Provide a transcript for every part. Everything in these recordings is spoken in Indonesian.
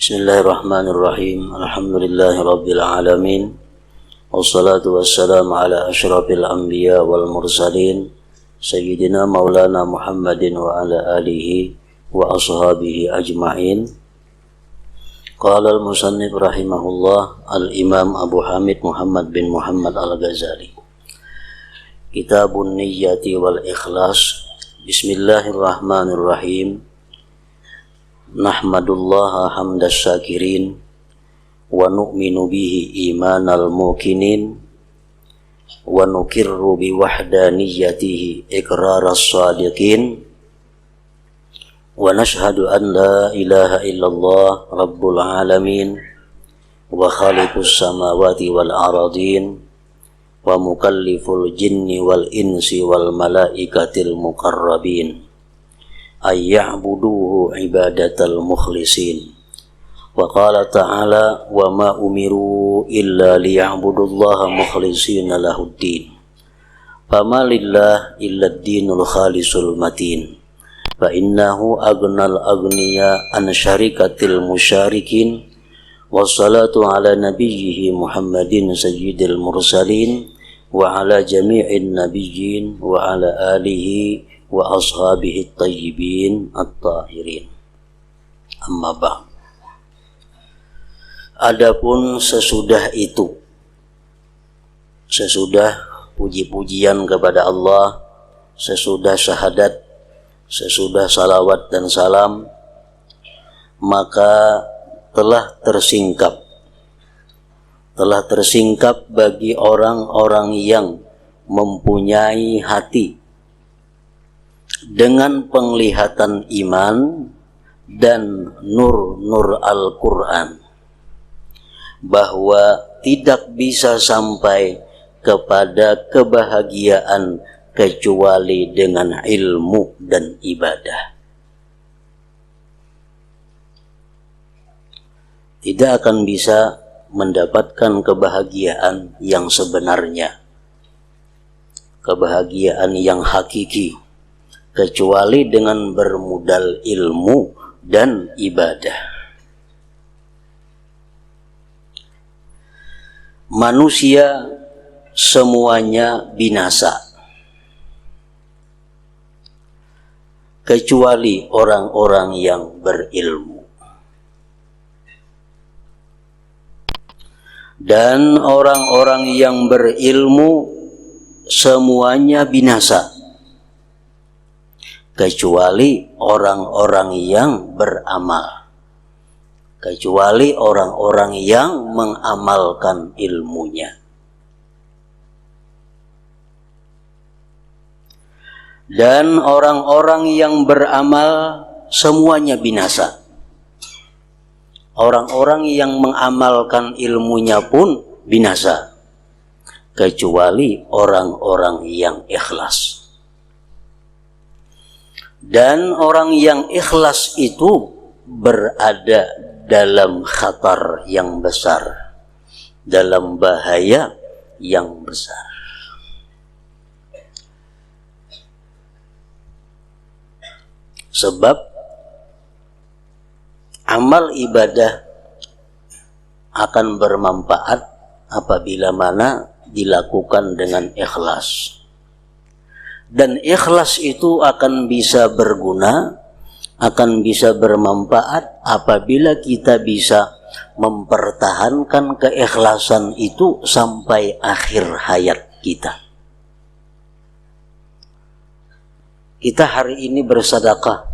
Bismillahirrahmanirrahim. Alhamdulillahirabbil alamin. Wassalatu wassalamu ala asyrafil anbiya wal mursalin sayyidina maulana Muhammadin wa ala alihi wa ashabihi ajma'in. Qala al-musannif rahimahullah al-imam Abu Hamid Muhammad bin Muhammad al-Ghazali. Kitabun niyyati wal ikhlas. Bismillahirrahmanirrahim. Nahmadullaha hamdas syakirin wa nu'minu bihi imanal mukinin wa nukirru bi wahdaniyatihi iqraras sadiqin wa nashhadu an la ilaha illallah rabbul alamin wa khaliqus samawati wal aradin wa mukalliful jinni wal insi wal malaikatil muqarrabin ayya'buduhu ibadatal mukhlisin. Wa qala ta'ala wa ma umiru illa liya'budullaha mukhlisina lahuddin. Fama lillah illa ad-dinul khalisul matin. Fa innahu aghnal aghniya an syarikatil musyarikin. Wassalatu ala nabiyhi Muhammadin sayyidil mursalin wa ala jami'in nabiyyin wa ala alihi wa ashabihi tayyibin at-tahirin. Amma ba'd. Adapun sesudah itu, sesudah puji-pujian kepada Allah, sesudah syahadat, sesudah salawat dan salam, maka telah tersingkap bagi orang-orang yang mempunyai hati dengan penglihatan iman dan nur-nur Al-Quran, bahwa tidak bisa sampai kepada kebahagiaan kecuali dengan ilmu dan ibadah. Tidak akan bisa mendapatkan kebahagiaan yang sebenarnya, kebahagiaan yang hakiki, kecuali dengan bermodal ilmu dan ibadah. Manusia semuanya binasa, kecuali orang-orang yang berilmu. Dan orang-orang yang berilmu semuanya binasa, kecuali orang-orang yang beramal, kecuali orang-orang yang mengamalkan ilmunya. Dan orang-orang yang beramal semuanya binasa. Orang-orang yang mengamalkan ilmunya pun binasa, kecuali orang-orang yang ikhlas. Dan orang yang ikhlas itu berada dalam khatar yang besar, dalam bahaya yang besar. Sebab amal ibadah akan bermanfaat apabila mana dilakukan dengan ikhlas. Dan ikhlas itu akan bisa berguna, akan bisa bermanfaat apabila kita bisa mempertahankan keikhlasan itu sampai akhir hayat kita. Kita hari ini bersedekah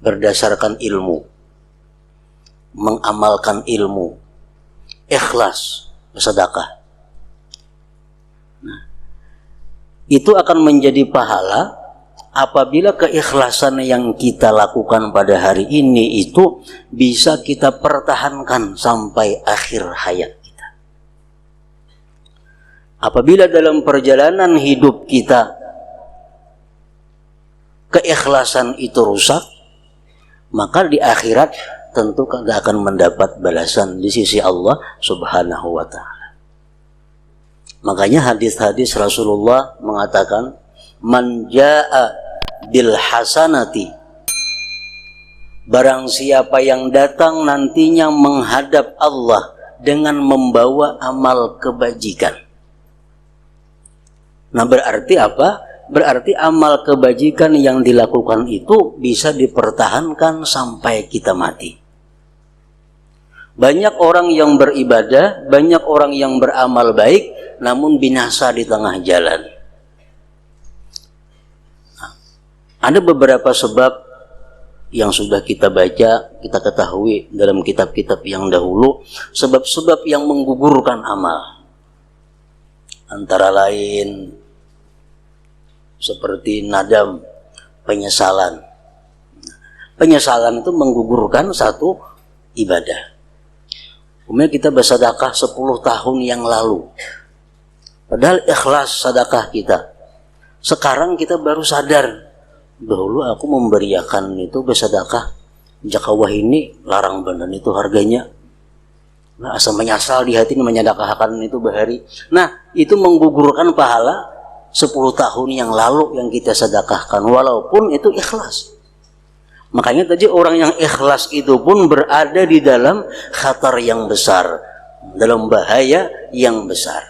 berdasarkan ilmu, mengamalkan ilmu, ikhlas bersedekah. Itu akan menjadi pahala apabila keikhlasan yang kita lakukan pada hari ini itu bisa kita pertahankan sampai akhir hayat kita. Apabila dalam perjalanan hidup kita keikhlasan itu rusak, maka di akhirat tentu tidak akan mendapat balasan di sisi Allah Subhanahu wa ta'ala. Makanya hadis-hadis Rasulullah mengatakan, man jaa bil hasanati Barang siapa yang datang nantinya menghadap Allah dengan membawa amal kebajikan. Nah, berarti apa? Berarti amal kebajikan yang dilakukan itu bisa dipertahankan sampai kita mati. Banyak orang yang beribadah, banyak orang yang beramal baik, namun binasa di tengah jalan. Nah, ada beberapa sebab yang sudah kita baca, kita ketahui dalam kitab-kitab yang dahulu, sebab-sebab yang menggugurkan amal. Antara lain seperti nadam, penyesalan. Penyesalan itu menggugurkan satu ibadah. Kemudian kita bersedekah 10 tahun yang lalu. Padahal ikhlas sedekah kita. Sekarang kita baru sadar, dahulu aku memberiakan itu bersedekah, jakawah ini larang benar itu harganya. Nah, asal menyesal di hati ini menyedekahkan itu bahari. Nah, itu menggugurkan pahala 10 tahun yang lalu yang kita sedekahkan, walaupun itu ikhlas. Makanya tadi orang yang ikhlas itu pun berada di dalam khatar yang besar, dalam bahaya yang besar.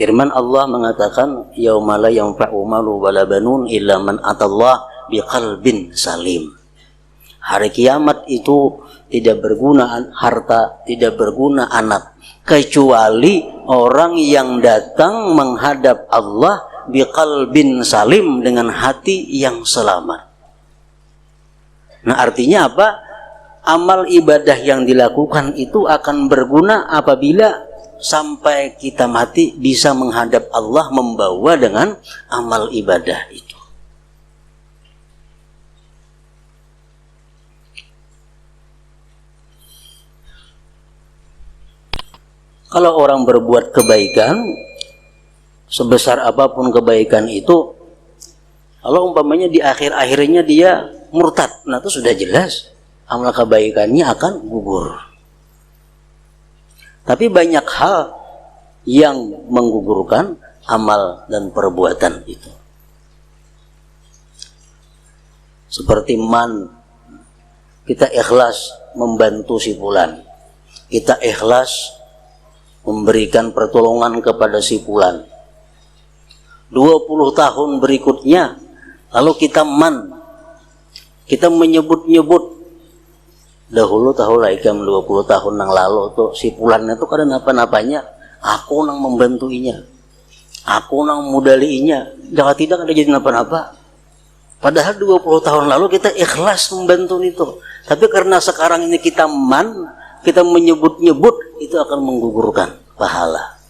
Firman Allah mengatakan, yauma la yanfa'u malu wala banun illa man atallah biqalbin salim. Hari kiamat itu tidak berguna harta, tidak berguna anak, kecuali orang yang datang menghadap Allah biqalbin salim, dengan hati yang selamat. Nah, artinya apa? Amal ibadah yang dilakukan itu akan berguna apabila sampai kita mati bisa menghadap Allah membawa dengan amal ibadah itu. Kalau orang berbuat kebaikan, sebesar apapun kebaikan itu, kalau umpamanya di akhir-akhirnya dia murtad, nah itu sudah jelas amal kebaikannya akan gugur. Tapi banyak hal yang menggugurkan amal dan perbuatan itu. Seperti kita ikhlas membantu si fulan, kita ikhlas memberikan pertolongan kepada si fulan. 20 tahun berikutnya, lalu kita menyebut-nyebut, dahulu tahu lah ikam 20 tahun yang lalu tuh si fulan itu kada napa-napanya, aku nang membantuinya, aku nang modaliinya, jangan tidak ada jadi napa-napa. Padahal 20 tahun lalu kita ikhlas membantu itu. Tapi karena sekarang ini kita menyebut-nyebut, itu akan menggugurkan pahala.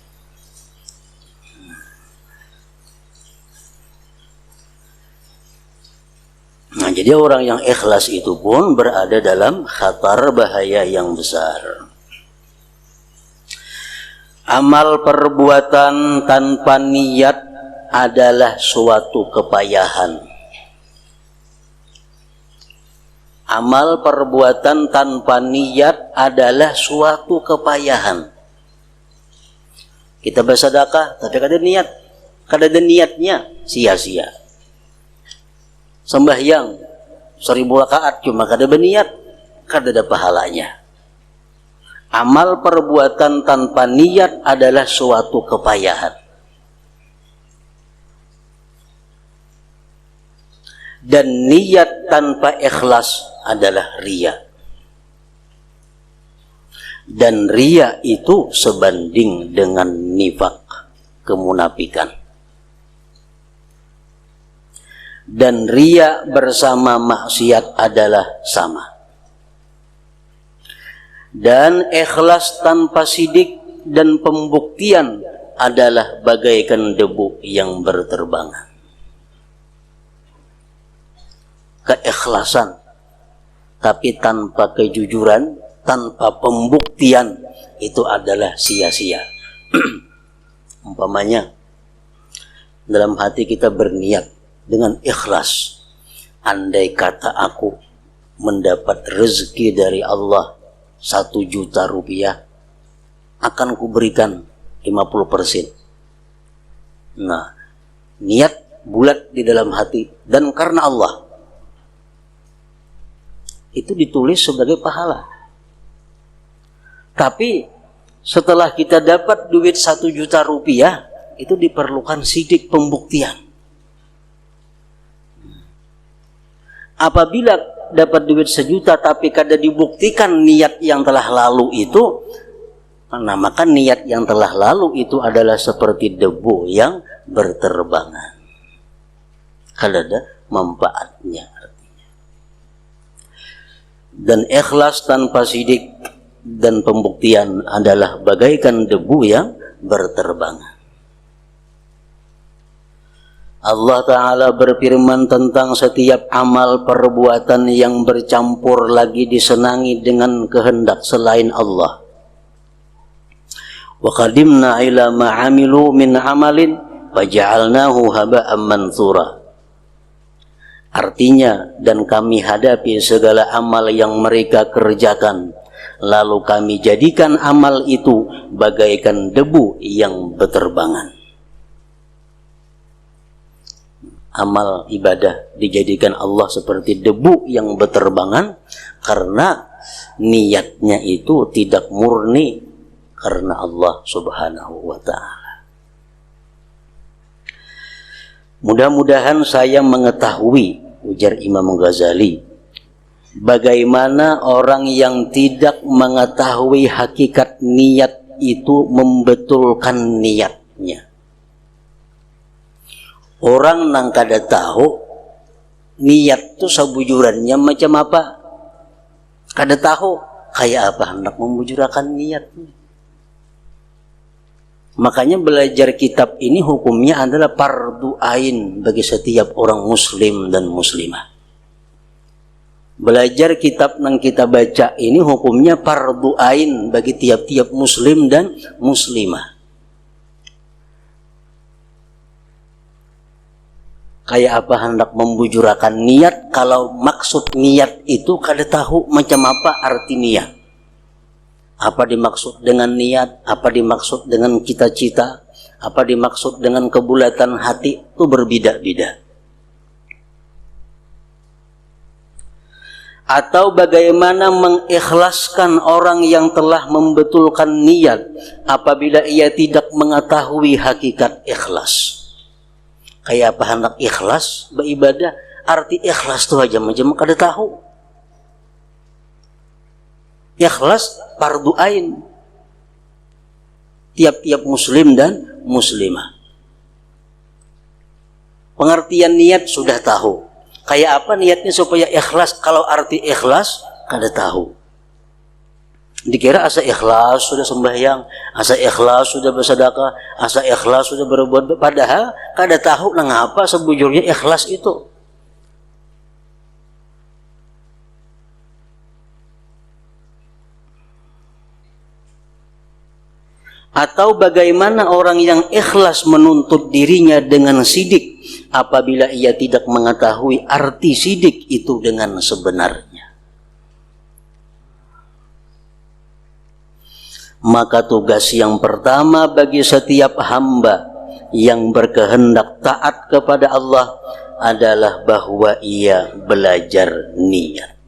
Nah, jadi orang yang ikhlas itu pun berada dalam khatar bahaya yang besar. Amal perbuatan tanpa niat adalah suatu kepayahan. Amal perbuatan tanpa niat adalah suatu kepayahan. Kita bersedekah tapi kada ada niatnya, sia-sia. Sembahyang 1000 rakaat cuma kada berniat, kada ada pahalanya. Amal perbuatan tanpa niat adalah suatu kepayahan. Dan niat tanpa ikhlas adalah riya. Dan riya itu sebanding dengan nifak, kemunafikan. Dan riya bersama maksiat adalah sama. Dan ikhlas tanpa sidik dan pembuktian adalah bagaikan debu yang berterbangan. Keikhlasan tapi tanpa kejujuran, tanpa pembuktian, itu adalah sia-sia. Umpamanya dalam hati kita berniat dengan ikhlas, andai kata aku mendapat rezeki dari Allah 1 juta rupiah, akan kuberikan 50%. Nah, niat bulat di dalam hati dan karena Allah, itu ditulis sebagai pahala. Tapi setelah kita dapat duit 1 juta rupiah, itu diperlukan sidik pembuktian. Apabila dapat duit 1 juta tapi kada dibuktikan niat yang telah lalu itu, maka niat yang telah lalu itu adalah seperti debu yang berterbangan. Kada ada manfaatnya artinya. Dan ikhlas tanpa sidik dan pembuktian adalah bagaikan debu yang berterbangan. Allah Ta'ala berfirman tentang setiap amal perbuatan yang bercampur lagi disenangi dengan kehendak selain Allah. Wa qadimna ila ma 'amilu min 'amalin faja'alnahu haba'an mansura. Artinya, dan kami hadapi segala amal yang mereka kerjakan, lalu kami jadikan amal itu bagaikan debu yang berterbangan. Amal ibadah dijadikan Allah seperti debu yang berterbangan karena niatnya itu tidak murni karena Allah Subhanahu wa Ta'ala. Mudah-mudahan saya mengetahui, ujar Imam Ghazali, bagaimana orang yang tidak mengetahui hakikat niat itu membetulkan niatnya. Orang nang kada tahu niat itu sebujurannya macam apa, kada tahu kayak apa hendak membujurakan niatnya. Makanya belajar kitab ini hukumnya adalah fardu ain bagi setiap orang muslim dan muslimah. Belajar kitab yang kita baca ini hukumnya fardu ain bagi tiap-tiap muslim dan muslimah. Kayak apa hendak membujurakan niat kalau maksud niat itu kada tahu macam apa arti niat. Apa dimaksud dengan niat, apa dimaksud dengan cita-cita, apa dimaksud dengan kebulatan hati, itu berbeda-beda. Atau bagaimana mengikhlaskan orang yang telah membetulkan niat apabila ia tidak mengetahui hakikat ikhlas. Kayak apa hendak ikhlas beribadah, arti ikhlas itu aja macam kada tahu. Ikhlas fardu ain tiap-tiap muslim dan muslimah. Pengertian niat sudah tahu. Kayak apa niatnya supaya ikhlas, kalau arti ikhlas kada tahu. Dikira asa ikhlas sudah sembahyang, asa ikhlas sudah bersedekah, asa ikhlas sudah berbuat, padahal kada tahu ngapa sebujurnya ikhlas itu. Atau bagaimana orang yang ikhlas menuntut dirinya dengan sidik apabila ia tidak mengetahui arti sidik itu dengan sebenarnya. Maka tugas yang pertama bagi setiap hamba yang berkehendak taat kepada Allah adalah bahwa ia belajar niat.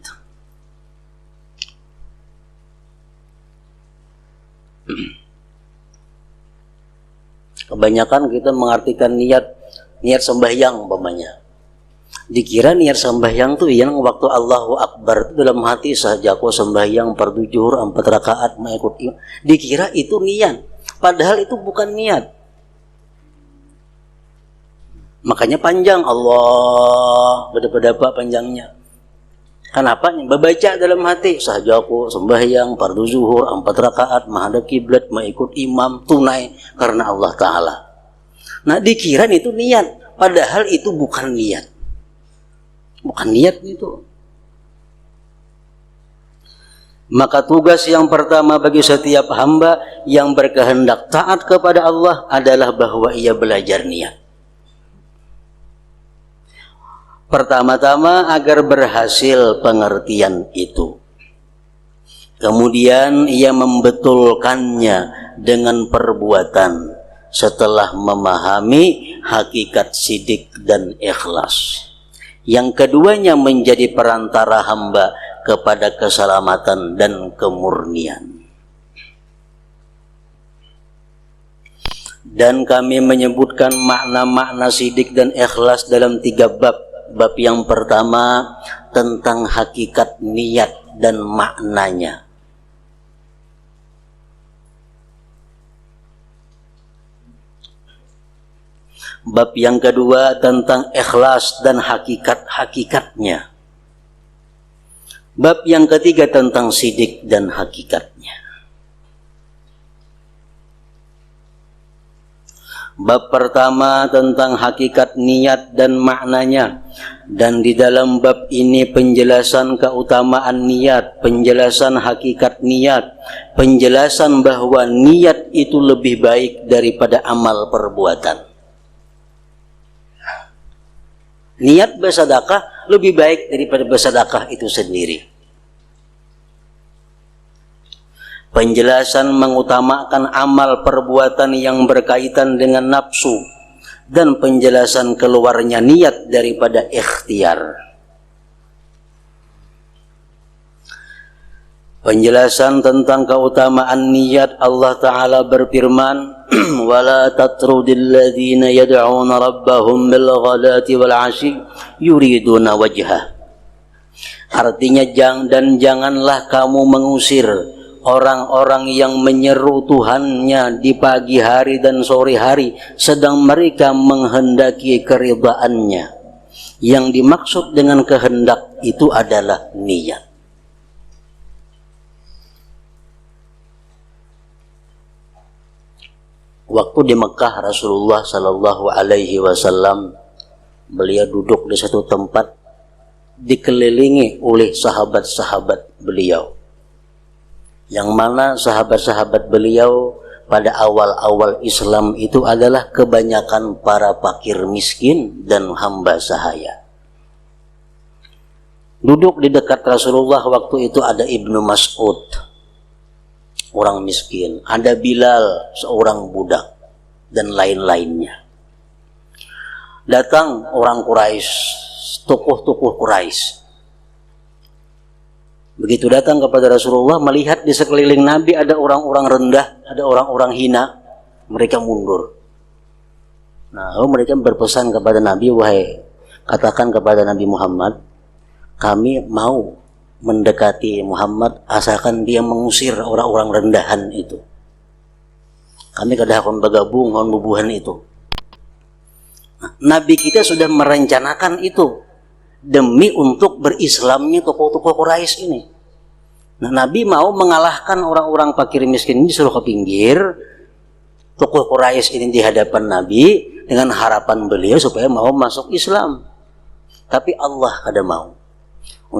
Kebanyakan kita mengartikan niat sembahyang umpamanya. Dikira niat sembahyang tuh yang waktu Allahu Akbar dalam hati saja aku sembahyang fardu zuhur 4 rakaat mengikut imam. Dikira itu niat, padahal itu bukan niat. Makanya panjang Allah, berapa panjangnya. Kenapa? Membaca dalam hati saja aku sembahyang fardu zuhur 4 rakaat menghadap kiblat mengikut imam tunai karena Allah Ta'ala. Nah dikira itu niat, padahal itu bukan niat. Bukan niat itu. Maka tugas yang pertama bagi setiap hamba yang berkehendak taat kepada Allah adalah bahwa ia belajar niat. Pertama-tama agar berhasil pengertian itu. Kemudian ia membetulkannya dengan perbuatan setelah memahami hakikat sidik dan ikhlas. Yang keduanya menjadi perantara hamba kepada keselamatan dan kemurnian. Dan kami menyebutkan makna-makna sidik dan ikhlas dalam 3 bab. Bab yang pertama tentang hakikat niat dan maknanya. Bab yang kedua tentang ikhlas dan hakikat-hakikatnya. Bab yang ketiga tentang sidik dan hakikatnya. Bab pertama tentang hakikat niat dan maknanya. Dan di dalam bab ini penjelasan keutamaan niat, penjelasan hakikat niat, penjelasan bahwa niat itu lebih baik daripada amal perbuatan. Niat bersedekah lebih baik daripada bersedekah itu sendiri. Penjelasan mengutamakan amal perbuatan yang berkaitan dengan nafsu dan penjelasan keluarnya niat daripada ikhtiar. Penjelasan tentang keutamaan niat, Allah Ta'ala berfirman, وَلَا تَطْرُدِ الَّذِينَ يَدْعُونَ رَبَّهُمْ بِالْغَدَاةِ وَالْعَشِيِّ يُرِيدُونَ وَجْهَهُ. Artinya janganlah kamu mengusir orang-orang yang menyeru Tuhannya di pagi hari dan sore hari, sedang mereka menghendaki keridhaannya. Yang dimaksud dengan kehendak itu adalah niat. Waktu di Mekah, Rasulullah Sallallahu Alaihi Wasallam beliau duduk di satu tempat dikelilingi oleh sahabat-sahabat beliau, yang mana sahabat-sahabat beliau pada awal-awal Islam itu adalah kebanyakan para fakir miskin dan hamba sahaya. Duduk di dekat Rasulullah waktu itu ada Ibnu Mas'ud, orang miskin, ada Bilal, seorang budak, dan lain-lainnya. Datang orang Quraisy, tokoh-tokoh Quraisy. Begitu datang kepada Rasulullah, melihat di sekeliling Nabi ada orang-orang rendah, ada orang-orang hina, mereka mundur. Nah, mereka berpesan kepada Nabi, wahai, katakan kepada Nabi Muhammad, kami mau mendekati Muhammad asalkan dia mengusir orang-orang rendahan itu. Kami kada akan bergabung dengan bubuhan itu. Nah, Nabi kita sudah merencanakan itu demi untuk berislamnya tokoh-tokoh Quraisy ini. Nah, Nabi mau mengalahkan orang-orang fakir miskin ini, disuruh ke pinggir. Tokoh Quraisy ini di hadapan Nabi dengan harapan beliau supaya mau masuk Islam. Tapi Allah kada mau.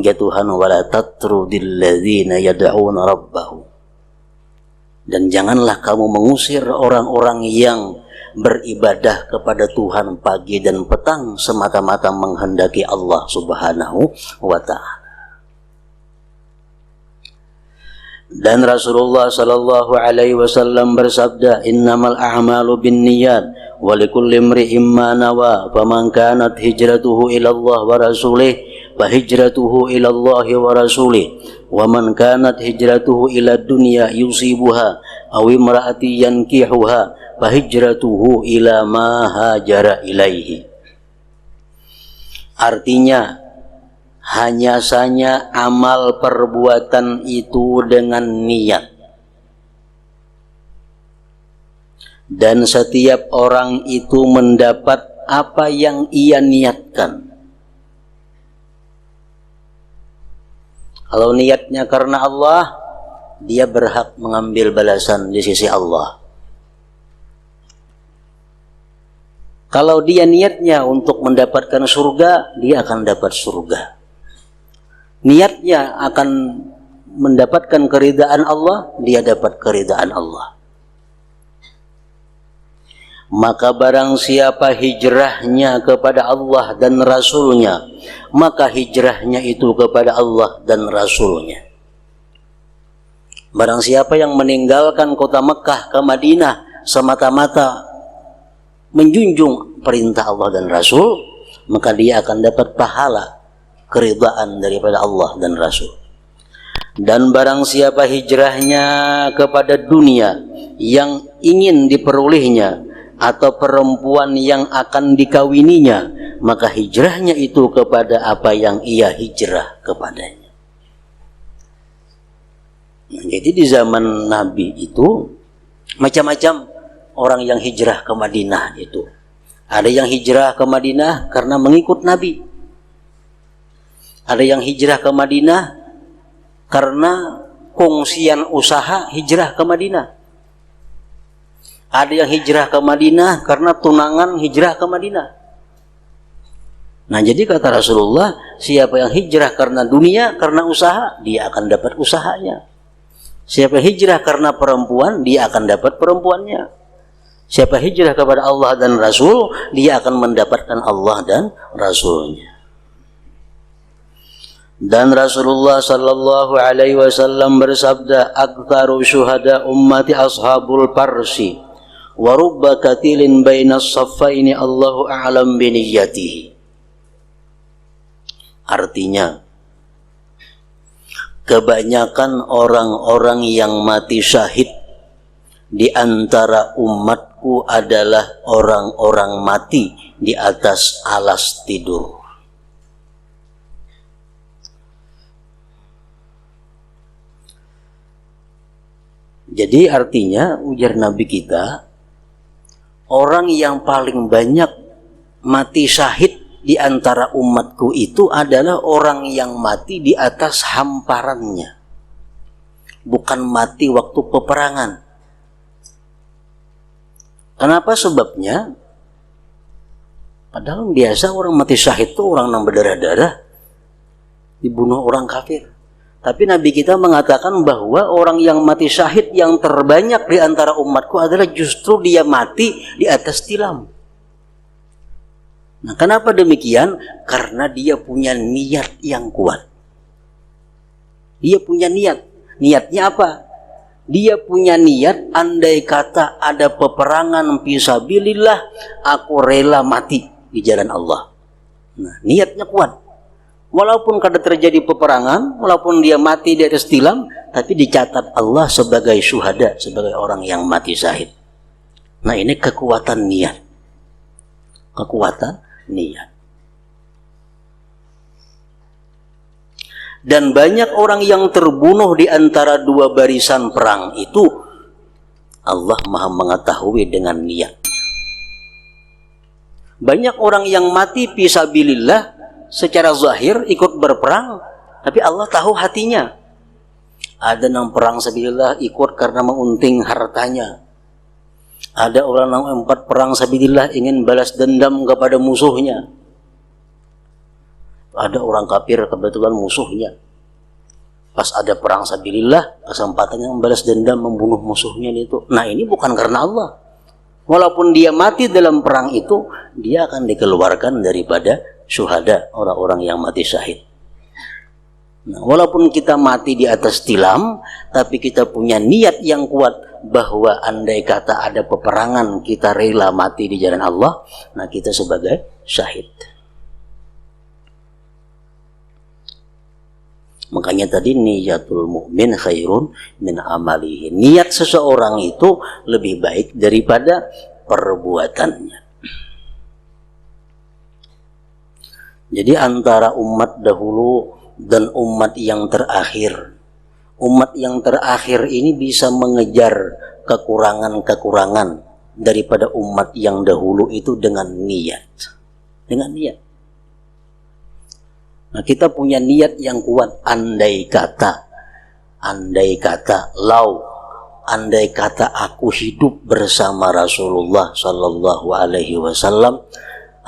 Ya Tuhan, wala tatrudil ladzina yad'una rabbahum. Dan janganlah kamu mengusir orang-orang yang beribadah kepada Tuhan pagi dan petang semata-mata menghendaki Allah Subhanahu wa ta'ala. Dan Rasulullah sallallahu alaihi wasallam bersabda, innamal a'malu binniyat wa likulli imri'in ma nawa, faman kanat hijratuhu ila Allah wa rasulih fa hijratuhu ila Allah wa rasulih, wa man kanat hijratuhu ila dunya yusibuha aw imra'ati yankihuha fa hijratuhu ila ma hajara ilaihi. Artinya, hanya saja amal perbuatan itu dengan niat. Dan setiap orang itu mendapat apa yang ia niatkan. Kalau niatnya karena Allah, dia berhak mengambil balasan di sisi Allah. Kalau dia niatnya untuk mendapatkan surga, dia akan dapat surga. Niatnya akan mendapatkan keridaan Allah, dia dapat keridaan Allah. Maka barang siapa hijrahnya kepada Allah dan Rasulnya, maka hijrahnya itu kepada Allah dan Rasulnya. Barang siapa yang meninggalkan kota Mekah ke Madinah semata-mata menjunjung perintah Allah dan Rasul, maka dia akan dapat pahala keridhaan daripada Allah dan Rasul. Dan barang siapa hijrahnya kepada dunia yang ingin diperolehnya atau perempuan yang akan dikawininya, maka hijrahnya itu kepada apa yang ia hijrah kepadanya. Nah, jadi di zaman Nabi itu macam-macam orang yang hijrah ke Madinah itu. Ada yang hijrah ke Madinah karena mengikut Nabi. Ada yang hijrah ke Madinah karena kongsian usaha hijrah ke Madinah. Ada yang hijrah ke Madinah karena tunangan hijrah ke Madinah. Nah, jadi kata Rasulullah, siapa yang hijrah karena dunia, karena usaha, dia akan dapat usahanya. Siapa hijrah karena perempuan, dia akan dapat perempuannya. Siapa hijrah kepada Allah dan Rasul, dia akan mendapatkan Allah dan Rasulnya. Dan Rasulullah sallallahu alaihi wasallam bersabda, "Aktsaru syuhada ummati ashabul farsi, wa rubba katilin bainas saffaini Allahu a'lam bi niyyatihi." Artinya, kebanyakan orang-orang yang mati syahid di antara umatku adalah orang-orang mati di atas alas tidur. Jadi artinya, ujar Nabi kita, orang yang paling banyak mati syahid di antara umatku itu adalah orang yang mati di atas hamparannya, bukan mati waktu peperangan. Kenapa sebabnya? Padahal biasa orang mati syahid itu orang yang berdarah-darah, dibunuh orang kafir. Tapi Nabi kita mengatakan bahwa orang yang mati syahid yang terbanyak di antara umatku adalah justru dia mati di atas tilam. Nah, kenapa demikian? Karena dia punya niat yang kuat. Dia punya niat. Niatnya apa? Dia punya niat, andai kata ada peperangan fisabilillah, aku rela mati di jalan Allah. Nah, niatnya kuat. Walaupun kada terjadi peperangan, walaupun dia mati di atas tilam, tapi dicatat Allah sebagai syuhada, sebagai orang yang mati syahid. Nah, ini kekuatan niat. Kekuatan niat. Dan banyak orang yang terbunuh di antara dua barisan perang itu, Allah Maha mengetahui dengan niat. Banyak orang yang mati fisabilillah secara zahir ikut berperang, tapi Allah tahu hatinya. Ada yang perang sabilillah ikut karena mengunting hartanya. Ada orang yang empat perang sabilillah ingin balas dendam kepada musuhnya. Ada orang kafir kebetulan musuhnya. Pas ada perang sabilillah, kesempatannya membalas dendam, membunuh musuhnya itu. Nah, ini bukan karena Allah. Walaupun dia mati dalam perang itu, dia akan dikeluarkan daripada syuhada, orang-orang yang mati syahid. Nah, walaupun kita mati di atas tilam, tapi kita punya niat yang kuat bahwa andai kata ada peperangan, kita rela mati di jalan Allah, nah kita sebagai syahid. Makanya tadi niyatul mukmin khairun min amalihi. Niat seseorang itu lebih baik daripada perbuatannya. Jadi antara umat dahulu dan umat yang terakhir, umat yang terakhir ini bisa mengejar kekurangan-kekurangan daripada umat yang dahulu itu dengan niat. Dengan niat. Nah, kita punya niat yang kuat, andai kata andai kata aku hidup bersama Rasulullah sallallahu alaihi wasallam,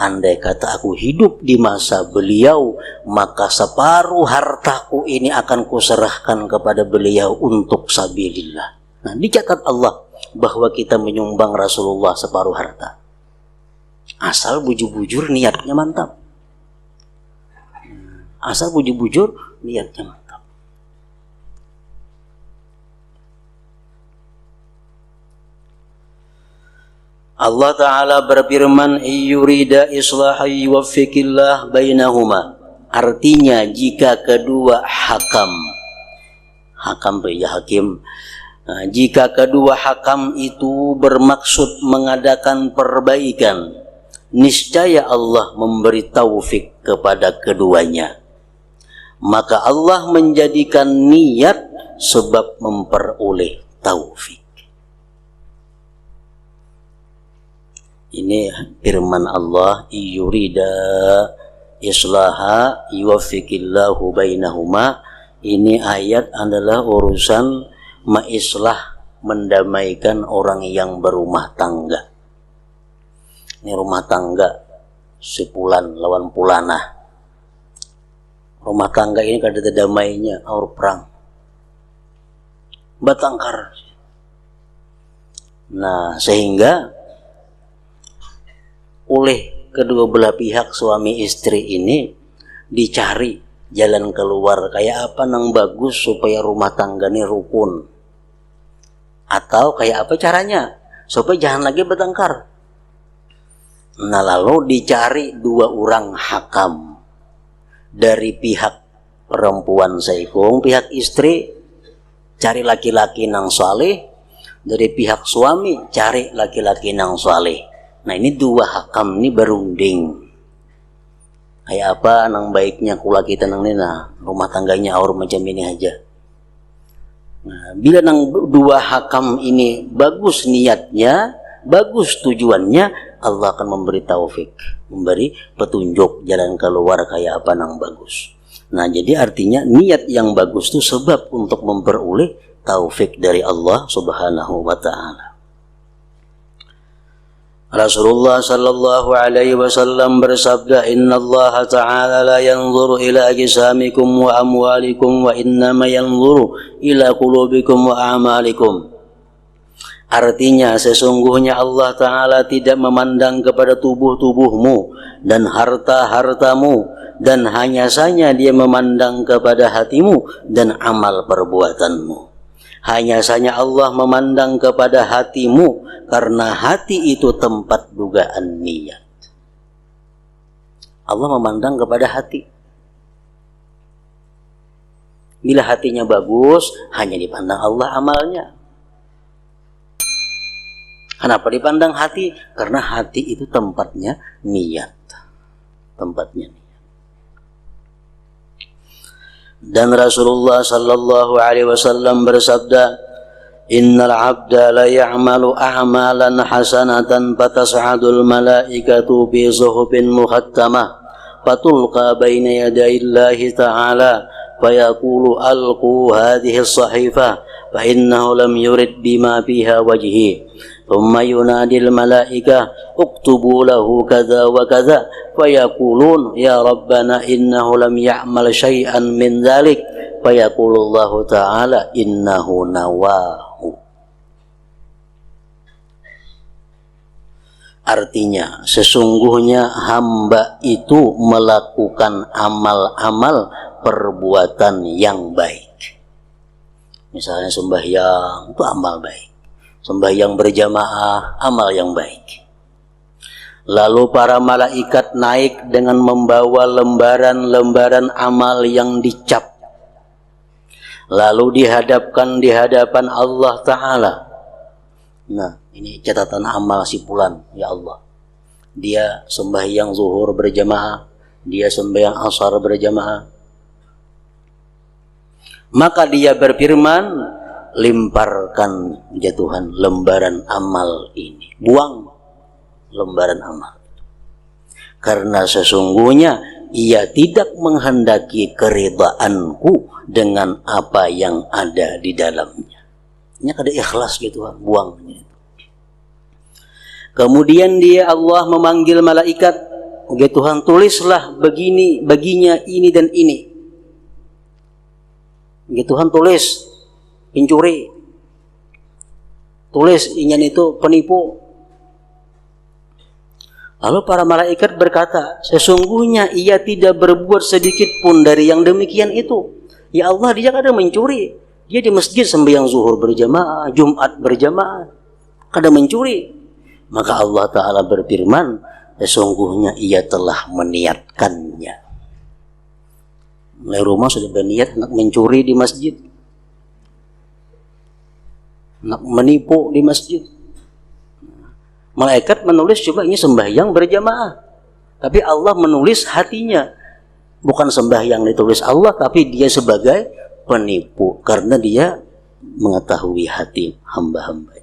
andai kata aku hidup di masa beliau, maka separuh hartaku ini akan kuserahkan kepada beliau untuk sabilillah. Nah, dicatat Allah bahwa kita menyumbang Rasulullah separuh harta. Asal bujur-bujur niatnya mantap. Asal bujur-bujur niatnya mantap. Allah Ta'ala berfirman, "Yurida islaha yuwaffiqillah bainahuma." Artinya jika kedua hakam hakim, jika kedua hakam itu bermaksud mengadakan perbaikan, niscaya Allah memberi taufik kepada keduanya. Maka Allah menjadikan niat sebab memperoleh taufik. Ini firman Allah, "Yurida islaha yuwaffiqillahu bainahuma." Ini ayat adalah urusan maislah, mendamaikan orang yang berumah tangga. Ini rumah tangga sepulan lawan pulana. Rumah tangga ini kada ada damainya, aur perang, batangkar. Nah, sehingga oleh kedua belah pihak suami istri ini dicari jalan keluar kayak apa nang bagus supaya rumah tangga ini rukun, atau kayak apa caranya supaya jangan lagi bertengkar. Nah, lalu dicari dua orang hakam dari pihak perempuan saikung, pihak istri cari laki-laki nang saleh, dari pihak suami cari laki-laki nang saleh. Nah, ini dua hakam ini berunding. Kayak apa nang baiknya kula kita nang nina rumah tangganya aur macam ini aja. Nah, bila nang dua hakam ini bagus niatnya, bagus tujuannya, Allah akan memberi taufik, memberi petunjuk jalan keluar kayak apa nang bagus. Nah, jadi artinya niat yang bagus itu sebab untuk memperoleh taufik dari Allah Subhanahu wa Ta'ala. Rasulullah sallallahu alaihi wasallam bersabda, "Innallaha ta'ala la yanzuru ila ajsamikum wa amwalikum wa innama yanzuru ila qulubikum wa a'malikum." Artinya sesungguhnya Allah Ta'ala tidak memandang kepada tubuh-tubuhmu dan harta-hartamu, dan hanya saja Dia memandang kepada hatimu dan amal perbuatanmu. Hanya saja Allah memandang kepada hatimu, karena hati itu tempat dugaan niat. Allah memandang kepada hati. Bila hatinya bagus, hanya dipandang Allah amalnya. Kenapa dipandang hati? Karena hati itu tempatnya niat. Tempatnya niat. Dan Rasulullah sallallahu alaihi wasallam bersabda, "Innal 'abda la ya'malu a'malan hasanatan fatas'adul malaikatu bi zuhubin muhattamah fatulqa baina yadayillahi ta'ala fayaqulu alqu hadhihi as-sahifah fa innahu lam yurid bima fiha wajhi." ثم ينادي الملائكة اكتبوا له كذا وكذا فيقولون يا ربنا إنه لم يعمل شيئا من ذلك فيقول الله تعالى إنه نواه. Artinya sesungguhnya hamba itu melakukan amal-amal perbuatan yang baik. Misalnya sembahyang itu amal baik, sembahyang berjamaah amal yang baik. Lalu para malaikat naik dengan membawa lembaran-lembaran amal yang dicap, lalu dihadapkan di hadapan Allah Ta'ala. Nah, ini catatan amal si fulan, ya Allah, dia sembahyang zuhur berjamaah, dia sembahyang asar berjamaah. Maka dia berfirman, lemparkan ya Tuhan lembaran amal ini, buang lembaran amal, karena sesungguhnya ia tidak menghendaki keridhaanku dengan apa yang ada di dalamnya. Ini kada ikhlas gitu, buang. Kemudian dia Allah memanggil malaikat, ya Tuhan tulislah begini baginya ini dan ini. Ya Tuhan tulis pencuri, tulis ingin itu penipu. Lalu para malaikat berkata, sesungguhnya ia tidak berbuat sedikit pun dari yang demikian itu. Ya Allah, dia kada mencuri. Dia di masjid sembahyang zuhur berjamaah, Jumat berjamaah, kada mencuri. Maka Allah Ta'ala berfirman, sesungguhnya ia telah meniatkannya. Mulai rumah sudah berniat nak mencuri di masjid, nak menipu di masjid. Malaikat menulis coba ini sembahyang berjamaah, tapi Allah menulis hatinya. Bukan sembahyang ditulis Allah, tapi dia sebagai penipu karena dia mengetahui hati hamba-hambanya.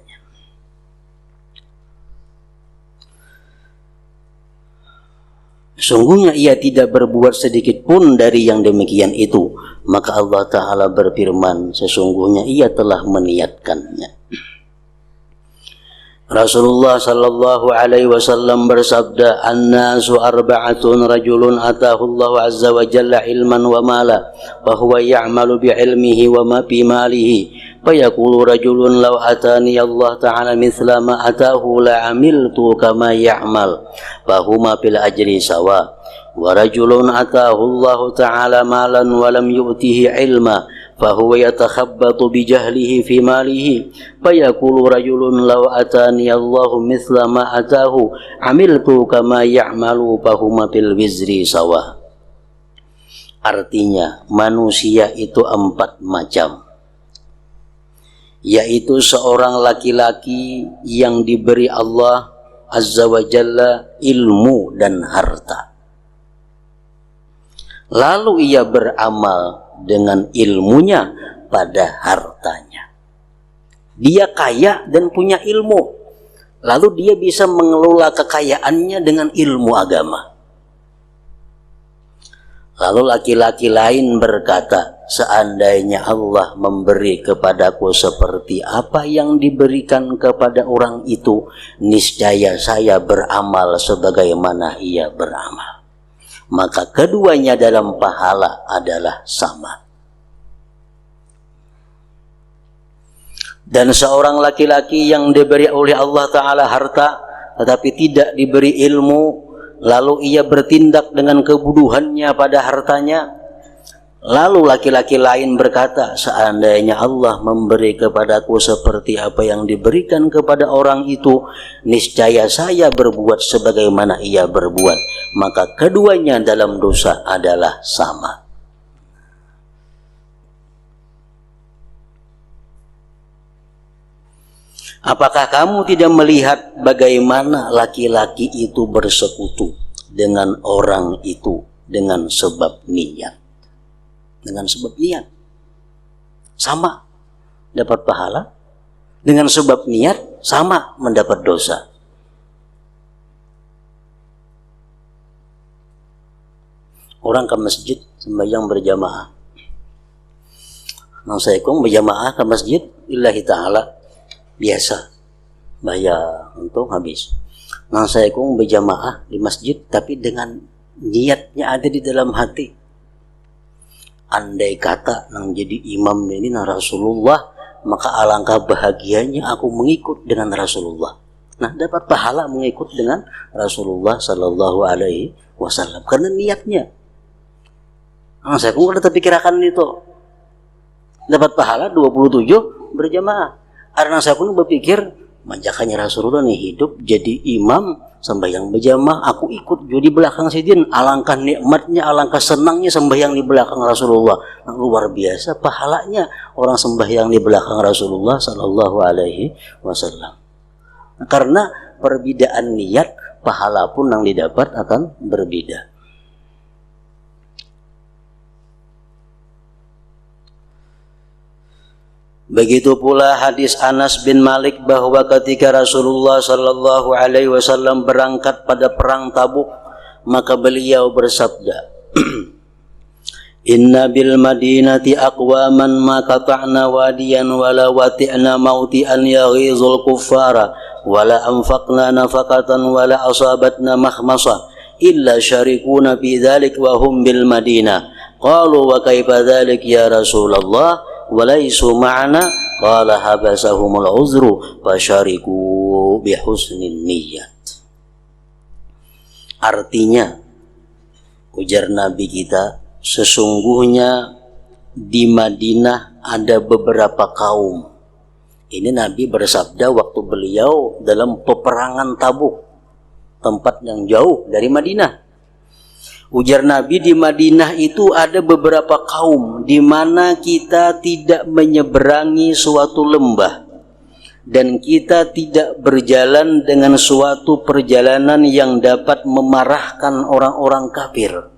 Sungguhnya ia tidak berbuat sedikit pun dari yang demikian itu. Maka Allah Ta'ala berfirman, sesungguhnya ia telah meniatkannya. Rasulullah sallallahu alaihi wasallam bersabda, "An-nasu arba'atun, rajulun atahu Allah azza wa jalla ilman wa mala, fa huwa ya'malu bi ilmihi wa ma bi malihi, fa yaqulu rajulun law atani Allah ta'ala mithla ma atahu la amiltu kama ya'mal, fa huma bil ajri sawa. Wa rajulun atahu Allah ta'ala malan wa lam yu'tihi ilma, فهو يتخبط بجهله في ماله فيقول رجل لو أتاني الله مثل ما أتاه عملت كما يعمل فهما بالوزر سواء. Artinya manusia itu 4 macam, yaitu seorang laki-laki yang diberi Allah Azza wa Jalla ilmu dan harta, lalu ia beramal dengan ilmunya pada hartanya. Dia kaya dan punya ilmu, lalu dia bisa mengelola kekayaannya dengan ilmu agama. Lalu laki-laki lain berkata, seandainya Allah memberi kepadaku seperti apa yang diberikan kepada orang itu, niscaya saya beramal sebagaimana ia beramal. Maka keduanya dalam pahala adalah sama. Dan seorang laki-laki yang diberi oleh Allah Ta'ala harta, tetapi tidak diberi ilmu, lalu ia bertindak dengan kebodohannya pada hartanya, lalu laki-laki lain berkata, seandainya Allah memberi kepadaku seperti apa yang diberikan kepada orang itu, niscaya saya berbuat sebagaimana ia berbuat. Maka keduanya dalam dosa adalah sama. Apakah kamu tidak melihat bagaimana laki-laki itu bersekutu dengan orang itu dengan sebab niat? Dengan sebab niat. Sama dapat pahala. Dengan sebab niat sama mendapat dosa. Orang ke masjid sembahyang berjamaah. Nang saya kong berjamaah ke masjid lillahi ta'ala biasa, bayar untuk habis. Nang saya kong berjamaah di masjid tapi dengan niatnya ada di dalam hati. Andai kata nang jadi imam ini nang Rasulullah, maka alangkah bahagianya aku mengikut dengan Rasulullah. Nah, dapat pahala mengikut dengan Rasulullah sallallahu alaihi wasallam karena niatnya. Nah, saya pun ada terpikirkan itu. Dapat pahala 27 berjamaah. Karena saya pun berpikir, manjakannya Rasulullah nih hidup jadi imam sembahyang berjamaah, aku ikut jadi belakang sidin. Alangkah nikmatnya, alangkah senangnya sembahyang di belakang Rasulullah. Nah, luar biasa pahalanya orang sembahyang di belakang Rasulullah sallallahu alaihi wasallam. Nah, karena perbedaan niat, pahala pun yang didapat akan berbeda. Begitu pula hadis Anas bin Malik bahwa ketika Rasulullah sallallahu alaihi wasallam berangkat pada perang Tabuk, maka beliau bersabda, "Inna bil madinati aqwaman ma qata'na wadiyan wala wati'na mauti'an yaghizul kuffara wala anfaqna nafaqatan wala asabatna makhmasa illa syarikuna fi dzalik wa hum bil Madinah." Qalu wa kaifa dzalik ya Rasulullah? Walaisu ma'ana, qala habasahumul uzru fasyariku bihusnin niyat. Artinya, ujar Nabi kita, sesungguhnya di Madinah ada beberapa kaum Ini Nabi bersabda waktu beliau dalam peperangan Tabuk, tempat yang jauh dari Madinah. Ujar Nabi, di Madinah itu ada beberapa kaum di mana kita tidak menyeberangi suatu lembah dan kita tidak berjalan dengan suatu perjalanan yang dapat memarahkan orang-orang kafir,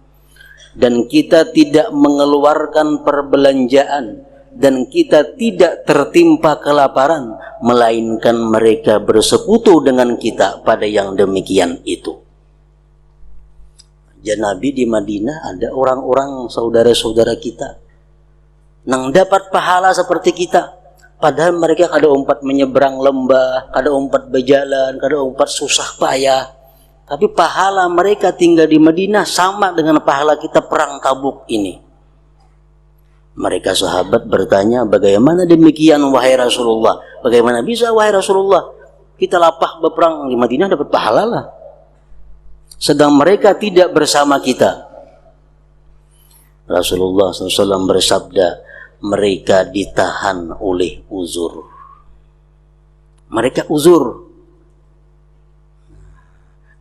dan kita tidak mengeluarkan perbelanjaan, dan kita tidak tertimpa kelaparan, melainkan mereka bersekutu dengan kita pada yang demikian itu. Ya Nabi, di Madinah ada orang-orang saudara-saudara kita yang dapat pahala seperti kita. Padahal mereka kada umpat menyeberang lembah, kada umpat berjalan, kada umpat susah payah. Tapi pahala mereka tinggal di Madinah sama dengan pahala kita perang Tabuk ini. Mereka sahabat bertanya, bagaimana demikian wahai Rasulullah? Bagaimana bisa wahai Rasulullah? Kita lapah berperang di Madinah dapat pahala lah, sedang mereka tidak bersama kita. Rasulullah SAW bersabda, mereka ditahan oleh uzur. Mereka uzur.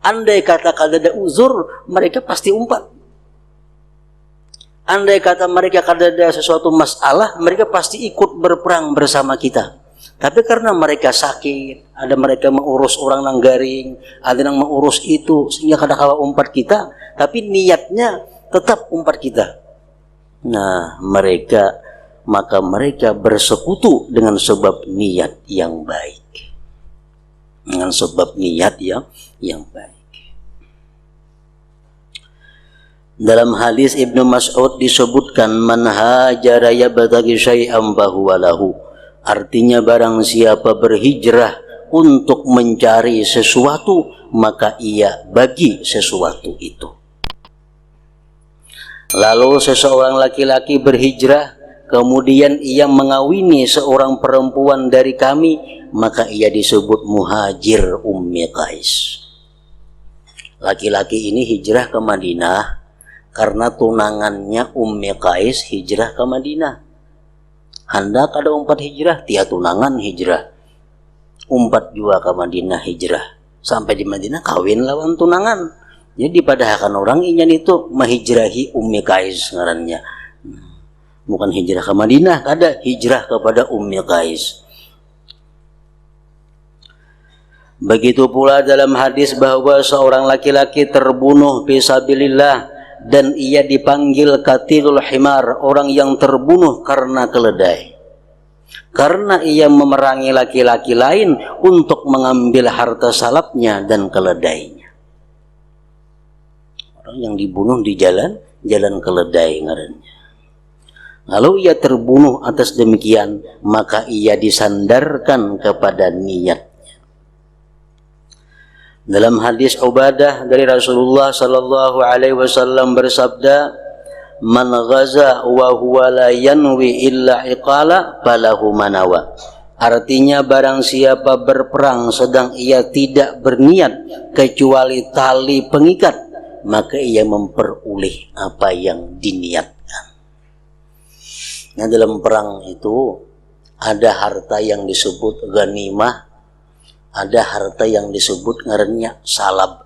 Andai kata kada ada uzur, mereka pasti umpat. Andai kata mereka kada ada sesuatu masalah, mereka pasti ikut berperang bersama kita. Tapi karena mereka sakit, ada mereka mengurus orang Nanggaring, ada yang mengurus itu, sehingga kadang-kala umpat kita, tapi niatnya tetap umpat kita. Nah, maka mereka bersekutu dengan sebab niat yang baik. Dengan sebab niat yang baik. Dalam hadis Ibnu Mas'ud disebutkan, man hajara yabtaghi syai'an fahuwa lahu. Artinya barang siapa berhijrah untuk mencari sesuatu, maka ia bagi sesuatu itu. Lalu seseorang laki-laki berhijrah, kemudian ia mengawini seorang perempuan dari kami, maka ia disebut muhajir Ummi Qais. Laki-laki ini hijrah ke Madinah karena tunangannya Ummi Qais hijrah ke Madinah. Hendak ada umpat hijrah, tia tunangan hijrah. Umpat juga ke Madinah hijrah. Sampai di Madinah kawin lawan tunangan. Jadi pada akan orang inyan itu menghijrahi Ummi Qais ngarannya. Bukan hijrah ke Madinah, ada hijrah kepada Ummi Qais. Begitu pula dalam hadis bahwa seorang laki-laki terbunuh fisabilillah dan ia dipanggil qatilul himar, orang yang terbunuh karena keledai. Karena ia memerangi laki-laki lain untuk mengambil harta salapnya dan keledainya. Orang yang dibunuh di jalan keledai ngarannya. Lalu ia terbunuh atas demikian, maka ia disandarkan kepada niat. Dalam hadis Ubadah dari Rasulullah sallallahu alaihi wasallam bersabda, man ghaza wa huwa la yanwi illa iqala falahu manawa. Artinya barang siapa berperang sedang ia tidak berniat kecuali tali pengikat, maka ia memperoleh apa yang diniatkan. Nah, dalam perang itu ada harta yang disebut ghanimah, ada harta yang disebut ngarannya salab.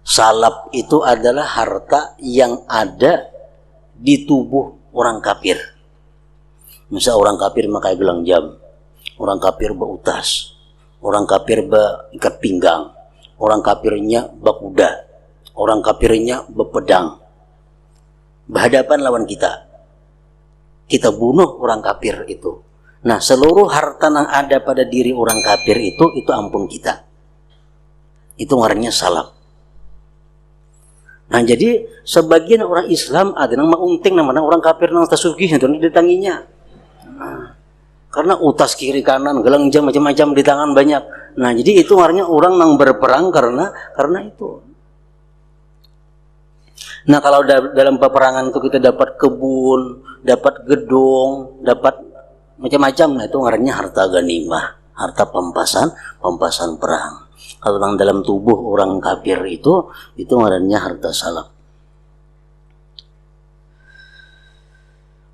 Salab itu adalah harta yang ada di tubuh orang kafir. Misal orang kafir pakai gelang jam, orang kafir beutas, orang kafir beikat pinggang, orang kafirnya bakuda, orang kafirnya bepedang. Berhadapan lawan kita. Kita bunuh orang kafir itu. Nah, seluruh harta yang ada pada diri orang kafir itu ampun kita. Itu ngarannya salab. Nah, jadi sebagian orang Islam ada yang maunting namanya orang kafir yang tasugih itu ditanginya. Nah, karena utas kiri kanan, gelang jam macam-macam di tangan banyak. Nah, jadi itu ngarannya orang yang berperang karena itu. Nah, kalau dalam peperangan itu kita dapat kebun, dapat gedung, dapat macam-macam, nah itu ngarannya harta ghanimah, harta pampasan perang. Kalau dalam tubuh orang kafir itu ngarannya harta salab.